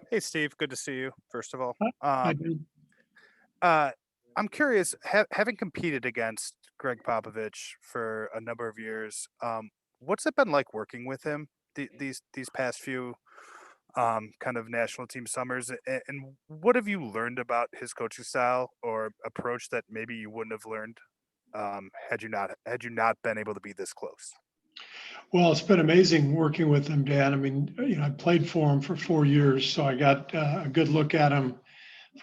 Hey, Steve. Good to see you, first of all. I do. Uh, I'm curious, having competed against Greg Popovich for a number of years, what's it been like working with him these past few kind of national team summers? And what have you learned about his coaching style or approach that maybe you wouldn't have learned had you not been able to be this close? Well, it's been amazing working with him, Dan. I mean, I played for him for 4 years, so I got a good look at him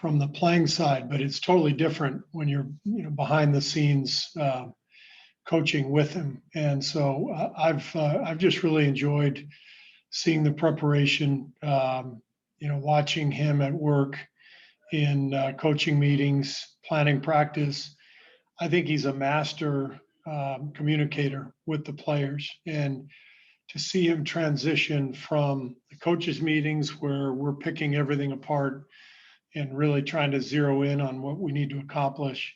from the playing side. But it's totally different when you're, behind the scenes coaching with him. And so I've just really enjoyed seeing the preparation. Watching him at work in coaching meetings, planning practice. I think he's a master communicator with the players, and to see him transition from the coaches' meetings where we're picking everything apart and really trying to zero in on what we need to accomplish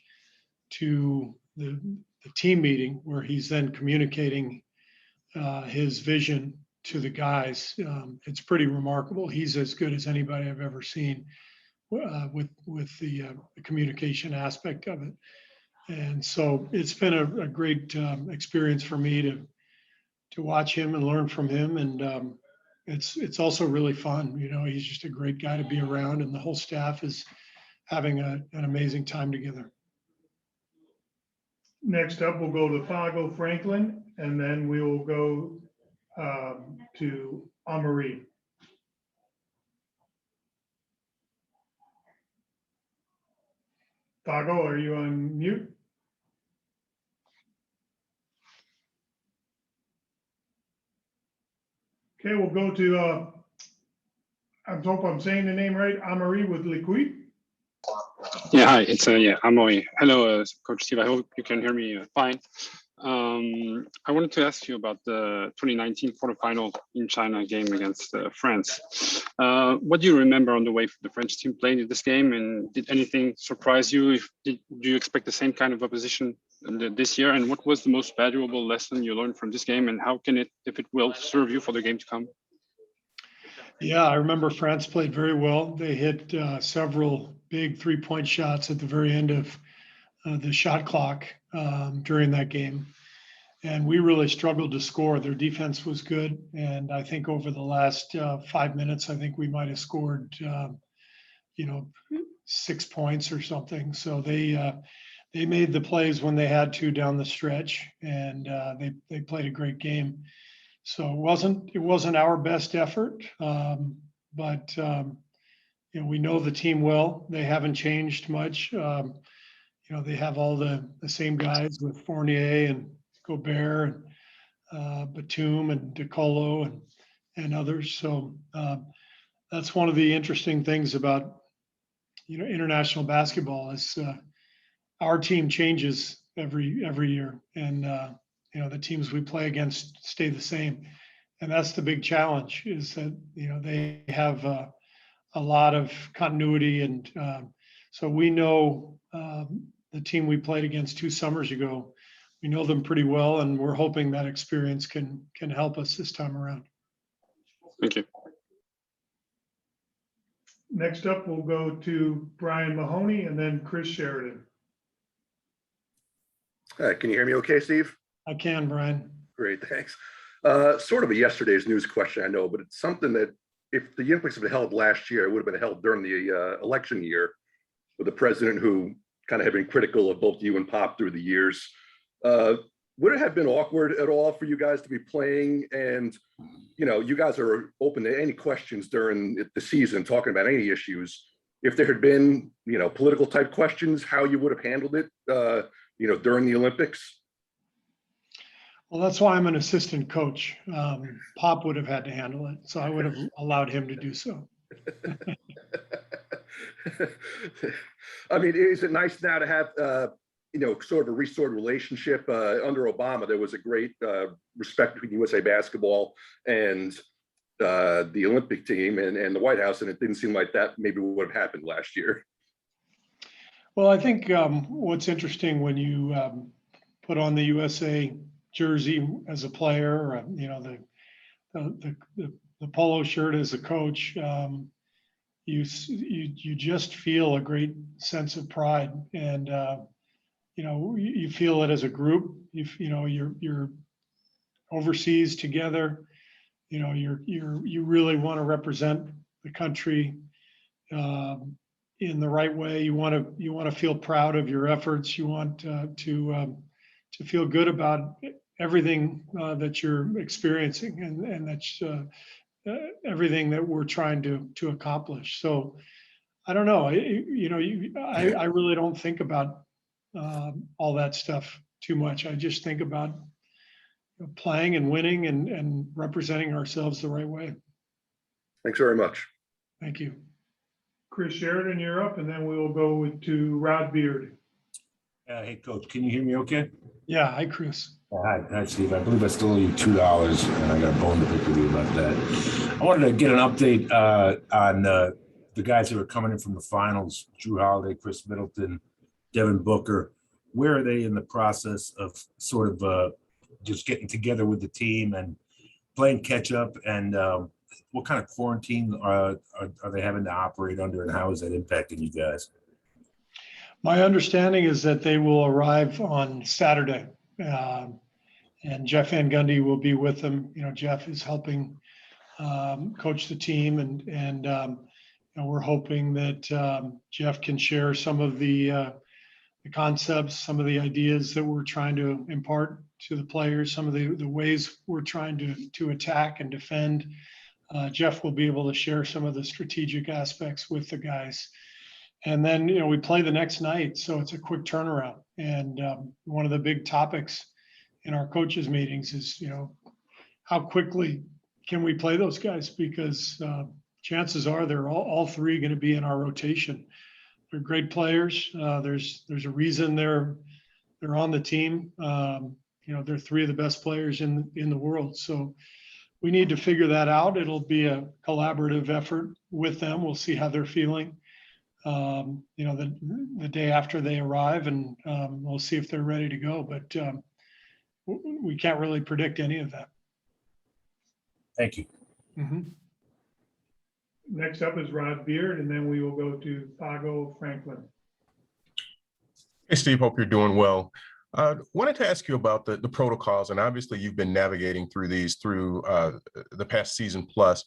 to the team meeting where he's then communicating his vision to the guys. It's pretty remarkable. He's as good as anybody I've ever seen with the communication aspect of it. And so it's been a great experience for me to watch him and learn from him. And it's also really fun. He's just a great guy to be around, and the whole staff is having an amazing time together. Next up, we'll go to Fago Franklin, and then we will go to Amari. Fago, are you on mute? Okay, we'll go to, I hope I'm saying the name right, Amari with Liquid. Yeah, hi, it's Amoy. Hello, Coach Steve. I hope you can hear me fine. I wanted to ask you about the 2019 quarterfinal in China game against France. What do you remember on the way the French team played in this game, and did anything surprise you? Do you expect the same kind of opposition this year? And what was the most valuable lesson you learned from this game, and how can it, if it will, serve you for the game to come? Yeah, I remember France played very well. They hit several big 3-point shots at the very end of the shot clock during that game. And we really struggled to score. Their defense was good. And I think over the last 5 minutes, I think we might have scored, 6 points or something. So they made the plays when they had to down the stretch, and they played a great game. So it wasn't our best effort, but we know the team well. They haven't changed much. They have all the same guys with Fournier and Gobert and Batum and DeColo and others. So that's one of the interesting things about international basketball is our team changes every year, and the teams we play against stay the same. And that's the big challenge, is that they have a lot of continuity, and so we know the team we played against 2 summers ago. We know them pretty well, and we're hoping that experience can help us this time around. Thank you. Next up, we'll go to Brian Mahoney and then Chris Sheridan. Can you hear me okay, Steve? I can, Brian. Great, thanks. Sort of a yesterday's news question, I know, but it's something that if the Olympics had been held last year, it would have been held during the election year with a president who kind of had been critical of both you and Pop through the years. Would it have been awkward at all for you guys to be playing? And, you guys are open to any questions during the season, talking about any issues. If there had been, political type questions, how you would have handled it, during the Olympics? Well, that's why I'm an assistant coach. Pop would have had to handle it, so I would have allowed him to do so. I mean, is it nice now to have, sort of a restored relationship? Under Obama, there was a great respect between USA Basketball and the Olympic team and the White House, and it didn't seem like that maybe would have happened last year. Well, I think what's interesting when you put on the USA jersey as a player, the polo shirt as a coach, you just feel a great sense of pride, and you feel it as a group. You're overseas together. You really want to represent the country in the right way. You want to feel proud of your efforts. You want to feel good about everything that you're experiencing, and that's everything that we're trying to accomplish. So I don't know. I really don't think about all that stuff too much. I just think about playing and winning and representing ourselves the right way. Thanks very much. Thank you. Chris Sheridan, you're up, and then we will go to Rod Beard. Hey, Coach, can you hear me okay? Yeah. Hi, Chris. Hi, Steve. I believe I still owe you $2, and I got a bone to pick with you about that. I wanted to get an update on the guys that are coming in from the finals: Drew Holiday, Chris Middleton, Devin Booker. Where are they in the process of sort of just getting together with the team and playing catch up? And what kind of quarantine are they having to operate under, and how is that impacting you guys? My understanding is that they will arrive on Saturday, and Jeff Van Gundy will be with them. Jeff is helping coach the team, and we're hoping that Jeff can share some of the concepts, some of the ideas that we're trying to impart to the players, some of the ways we're trying to attack and defend. Jeff will be able to share some of the strategic aspects with the guys. And then, we play the next night, so it's a quick turnaround. And one of the big topics in our coaches meetings is, how quickly can we play those guys? Because chances are they're all three going to be in our rotation. They're great players. There's a reason they're on the team. They're three of the best players in the world. So we need to figure that out. It'll be a collaborative effort with them. We'll see how they're feeling. The day after they arrive, and we'll see if they're ready to go. But we can't really predict any of that. Thank you. Mm-hmm. Next up is Rod Beard, and then we will go to Fago Franklin. Hey, Steve, hope you're doing well. Wanted to ask you about the protocols, and obviously you've been navigating through these through the past season plus.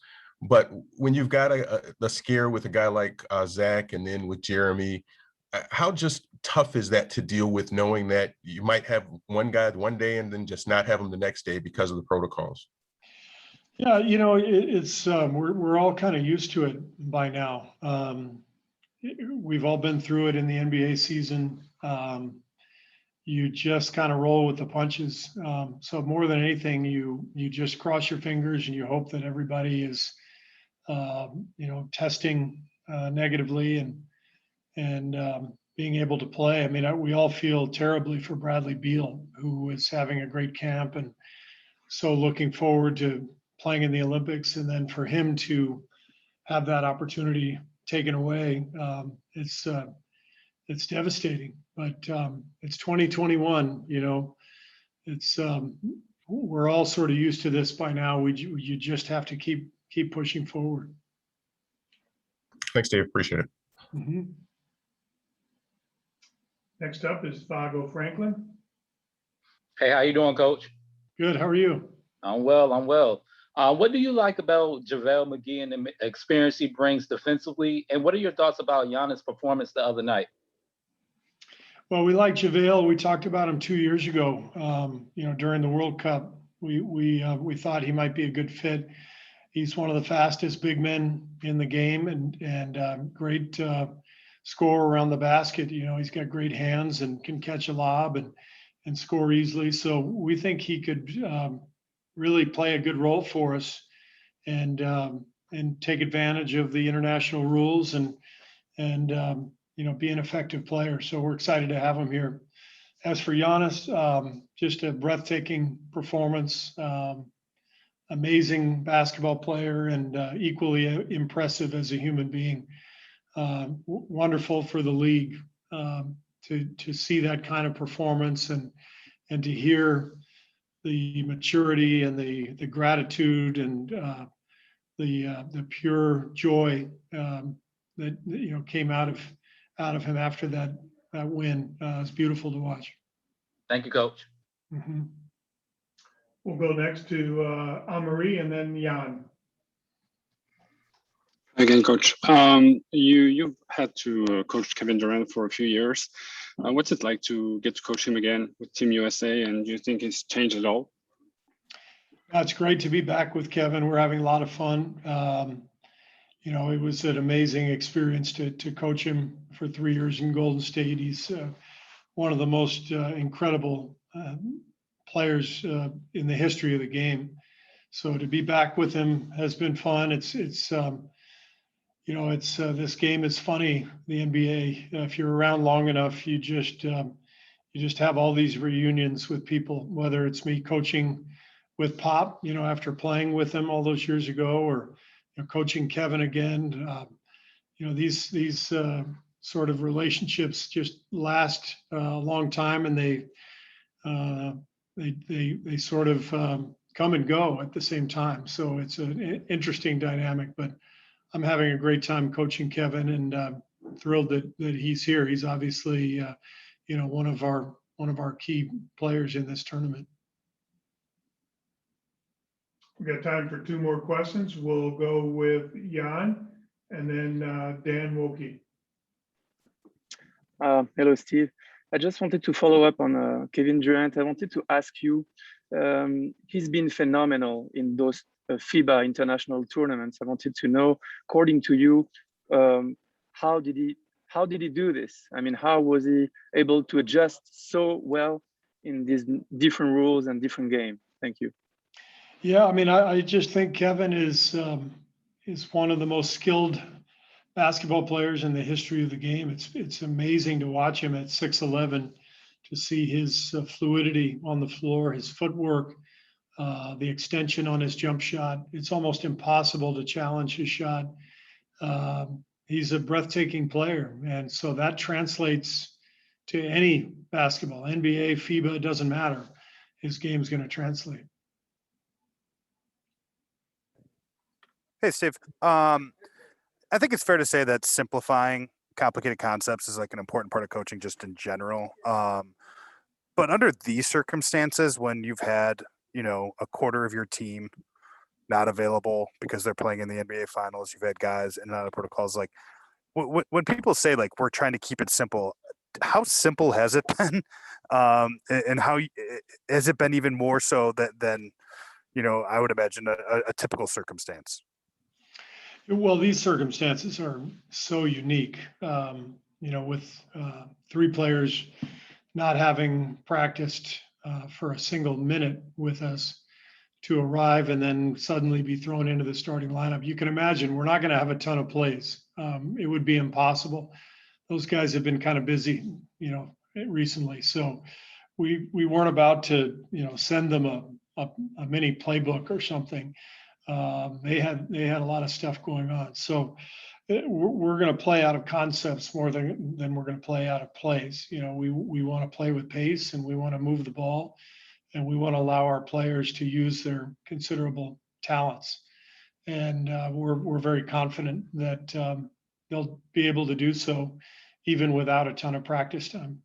But when you've got a scare with a guy like Zach, and then with Jeremy, how just tough is that to deal with, knowing that you might have one guy one day and then just not have him the next day because of the protocols? Yeah, it's we're all kind of used to it by now. We've all been through it in the NBA season. You just kind of roll with the punches. So more than anything, you just cross your fingers and you hope that everybody is, testing negatively and being able to play. I mean, we all feel terribly for Bradley Beal, who is having a great camp and so looking forward to playing in the Olympics, and then for him to have that opportunity taken away, it's devastating. But it's 2021. It's we're all sort of used to this by now. You just have to keep pushing forward. Thanks, Dave. Appreciate it. Mm-hmm. Next up is Fago Franklin. Hey, how you doing, Coach? Good. How are you? I'm well. What do you like about JaVale McGee and the experience he brings defensively? And what are your thoughts about Giannis' performance the other night? Well, we like JaVale. We talked about him 2 years ago. During the World Cup, we thought he might be a good fit. He's one of the fastest big men in the game, and great scorer around the basket. He's got great hands and can catch a lob and score easily. So we think he could really play a good role for us and take advantage of the international rules and be an effective player. So we're excited to have him here. As for Giannis, just a breathtaking performance, amazing basketball player, and equally impressive as a human being. Wonderful for the league to see that kind of performance and to hear the maturity and the gratitude and the pure joy that came out of him after that win. It's beautiful to watch. Thank you, Coach. Mhm. We'll go next to Amaury and then Jan. Again, Coach. You've had to coach Kevin Durant for a few years. What's it like to get to coach him again with Team USA? And do you think it's changed at all? It's great to be back with Kevin. We're having a lot of fun. It was an amazing experience to coach him for 3 years in Golden State. He's one of the most incredible players in the history of the game. So to be back with him has been fun. This game is funny. The NBA. If you're around long enough, you just have all these reunions with people. Whether it's me coaching with Pop, after playing with him all those years ago, or coaching Kevin again. These sort of relationships just last a long time, and they sort of come and go at the same time. So it's an interesting dynamic. But I'm having a great time coaching Kevin, and thrilled that he's here. He's obviously one of our key players in this tournament. We got time for 2 more questions. We'll go with Jan and then Dan Wilkie. Hello, Steve. I just wanted to follow up on Kevin Durant. I wanted to ask you, he's been phenomenal in those FIBA international tournaments. I wanted to know, according to you, how did he do this? I mean, how was he able to adjust so well in these different rules and different games? Thank you. Yeah, I mean, I just think Kevin is one of the most skilled basketball players in the history of the game. It's amazing to watch him at 6'11", to see his fluidity on the floor, his footwork, the extension on his jump shot. It's almost impossible to challenge his shot. He's a breathtaking player, and so that translates to any basketball, NBA, FIBA, it doesn't matter. His game's going to translate. Hey, Steve. I think it's fair to say that simplifying complicated concepts is like an important part of coaching just in general. But under these circumstances, when you've had, a quarter of your team not available because they're playing in the NBA finals, you've had guys in and out of protocols, like when people say like, we're trying to keep it simple, how simple has it been? And how has it been even more so than, I would imagine a typical circumstance? Well, these circumstances are so unique, with 3 players not having practiced for a single minute with us to arrive and then suddenly be thrown into the starting lineup. You can imagine we're not going to have a ton of plays. It would be impossible. Those guys have been kind of busy, recently. So we weren't about to, send them a mini playbook or something. They had a lot of stuff going on. So we're going to play out of concepts more than we're going to play out of plays. We want to play with pace, and we want to move the ball, and we want to allow our players to use their considerable talents. And we're very confident that they'll be able to do so even without a ton of practice time.